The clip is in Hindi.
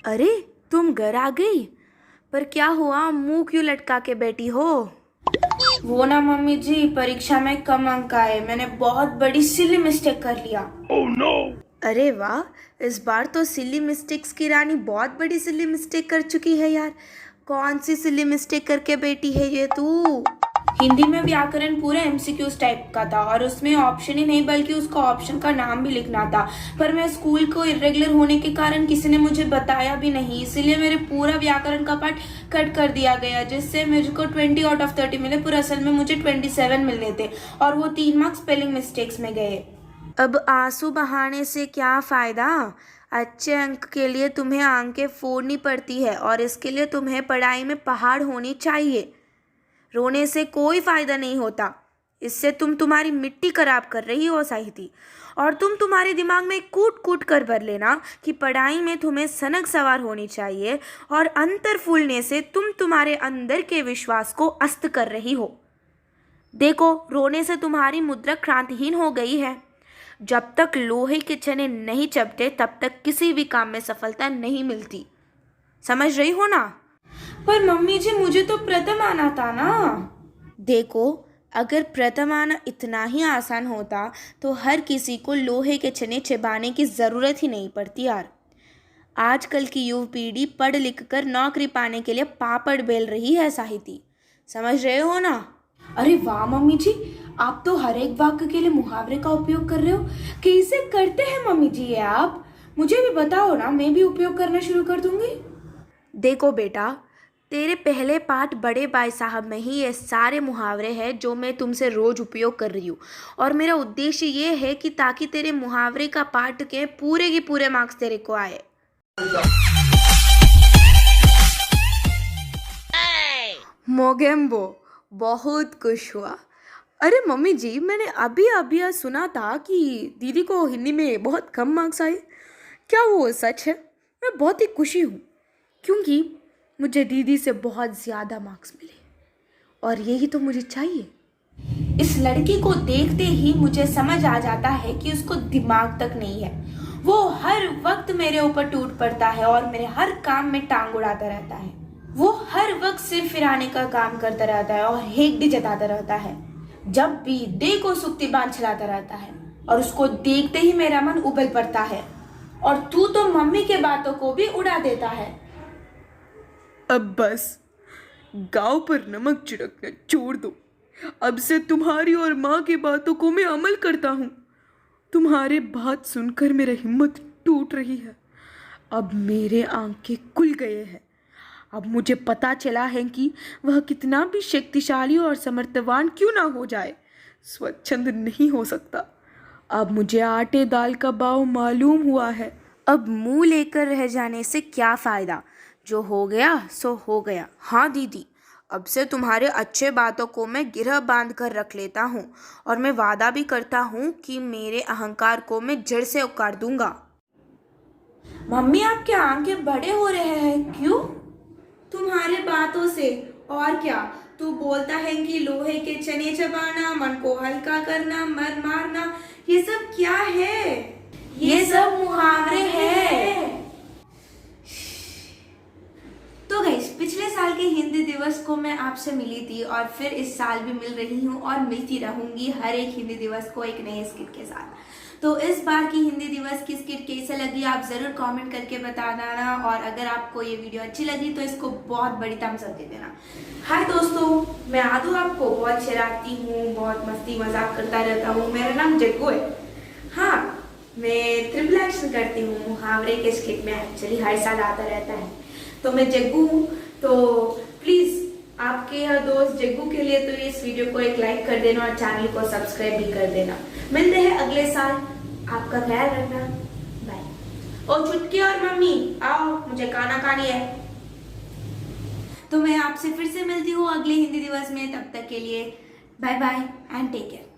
अरे, तुम घर आ गई। पर क्या हुआ, मुंह क्यों लटका के बैठी हो? वो ना मम्मी जी, परीक्षा में कम अंक आए। मैंने बहुत बड़ी सिली मिस्टेक कर लिया। अरे वाह, इस बार तो सिली मिस्टेक्स की रानी बहुत बड़ी सिली मिस्टेक कर चुकी है यार। कौन सी सिली मिस्टेक करके बैठी है ये तू? हिंदी में व्याकरण पूरे एमसीक्यूज टाइप का था और उसमें ऑप्शन ही नहीं बल्कि उसका ऑप्शन का नाम भी लिखना था। पर मैं स्कूल को इरेगुलर होने के कारण किसी ने मुझे बताया भी नहीं, इसीलिए मेरे पूरा व्याकरण का पार्ट कट कर दिया गया, जिससे मुझको 20 आउट ऑफ 30 मिले। पर असल में मुझे 27 मिलने थे और वो 3 मार्क्स स्पेलिंग मिस्टेक्स में गए। अब आंसू बहाने से क्या फायदा? अच्छे अंक के लिए तुम्हें आंखें फोड़नी पड़ती है और इसके लिए तुम्हें पढ़ाई में पहाड़ होनी चाहिए। रोने से कोई फायदा नहीं होता। इससे तुम तुम्हारी मिट्टी खराब कर रही हो साहिती। और तुम तुम्हारे दिमाग में कूट कूट कर भर लेना कि पढ़ाई में तुम्हें सनक सवार होनी चाहिए और अंतर फूलने से तुम तुम्हारे अंदर के विश्वास को अस्त कर रही हो। देखो, रोने से तुम्हारी मुद्रा क्रांतिहीन हो गई है। जब तक लोहे के चने नहीं चबते तब तक किसी भी काम में सफलता नहीं मिलती। समझ रही हो ना? पर मम्मी जी, मुझे तो प्रथम आना था ना। देखो, अगर प्रथम आना इतना ही आसान होता तो हर किसी को लोहे के चने चबाने की ज़रूरत ही नहीं पड़ती यार। आजकल की युवा पीढ़ी पढ़ लिख कर नौकरी पाने के लिए पापड़ बेल रही है साहिती। समझ रहे हो ना? अरे वाह मम्मी जी, आप तो हर एक वाक्य के लिए मुहावरे का उपयोग कर रहे हो। कैसे करते हैं मम्मी जी ये आप? मुझे भी बताओ ना, मैं भी उपयोग करना शुरू कर दूंगी। देखो बेटा, तेरे पहले पाठ बड़े भाई साहब में ही ये सारे मुहावरे हैं जो मैं तुमसे रोज़ उपयोग कर रही हूँ। और मेरा उद्देश्य ये है कि ताकि तेरे मुहावरे का पाठ के पूरे मार्क्स तेरे को आए। मोगेम्बो, बहुत खुश हुआ। अरे मम्मी जी, मैंने अभी अभी आज सुना था कि दीदी को हिंदी में बहुत कम मार्क्स आए। क्या वो सच है? मैं बहुत ही खुशी हूँ क्योंकि मुझे दीदी से बहुत ज़्यादा मार्क्स मिले और यही तो मुझे चाहिए। इस लड़की को देखते ही मुझे समझ आ जाता है कि उसको दिमाग तक नहीं है। वो हर वक्त मेरे ऊपर टूट पड़ता है और मेरे हर काम में टांग उड़ाता रहता है। वो हर वक्त सिर फिराने का काम करता रहता है और हेकड़ी जताता रहता है। जब भी देखो सुक्ति बांध चलाता रहता है और उसको देखते ही मेरा मन उबल पड़ता है। और तू तो मम्मी के बातों को भी उड़ा देता है। अब बस, गांव पर नमक छिड़कना छोड़ दो। अब से तुम्हारी और माँ की बातों को मैं अमल करता हूँ। तुम्हारे बात सुनकर मेरा हिम्मत टूट रही है। अब मेरे आंखें खुल गए हैं। अब मुझे पता चला है कि वह कितना भी शक्तिशाली और समर्थवान क्यों ना हो जाए, स्वच्छंद नहीं हो सकता। अब मुझे आटे दाल का भाव मालूम हुआ है। अब मुंह लेकर रह जाने से क्या फ़ायदा? जो हो गया सो हो गया। हाँ दीदी, अब से तुम्हारे अच्छे बातों को मैं गिरह बांध कर रख लेता हूँ और मैं वादा भी करता हूँ कि मेरे अहंकार को मैं जड़ से उखाड़ दूंगा। मम्मी, आपके आंखें बड़े हो रहे हैं, क्यों? तुम्हारे बातों से। और क्या तू बोलता है कि लोहे के चने चबाना, मन को हल्का करना, मन मारना, ये सब क्या है? ये सब मुहावरे हैं। तो गाइस, पिछले साल के हिंदी दिवस को मैं आपसे मिली थी और फिर इस साल भी मिल रही हूँ और मिलती रहूंगी हर एक हिंदी दिवस को एक नए स्किट के साथ। तो इस बार की हिंदी दिवस की स्किट कैसे लगी आप ज़रूर कमेंट करके बता देना। और अगर आपको ये वीडियो अच्छी लगी तो इसको बहुत बड़ी थम्स अप दे देना। हाय दोस्तों, मैं आदू आपको बहुत शरारती हूँ, बहुत मस्ती मजाक करता रहता हूँ। मेरा नाम जग्गू है। हाँ, मैं ट्रिपल एक्शन करती हूँ मुहावरे के स्किट में। एक्चुअली हर साल आता रहता है। तो मैं जग्गू हूँ। तो प्लीज़ आपके हर दोस्त जग्गू के लिए तो इस वीडियो को एक लाइक कर देना और चैनल को सब्सक्राइब भी कर देना। मिलते हैं अगले साल। आपका ख्याल रखना। बाय। और चुटकी और मम्मी आओ, मुझे खाना खानी है। तो मैं आपसे फिर से मिलती हूँ अगले हिंदी दिवस में। तब तक के लिए bye bye and take care.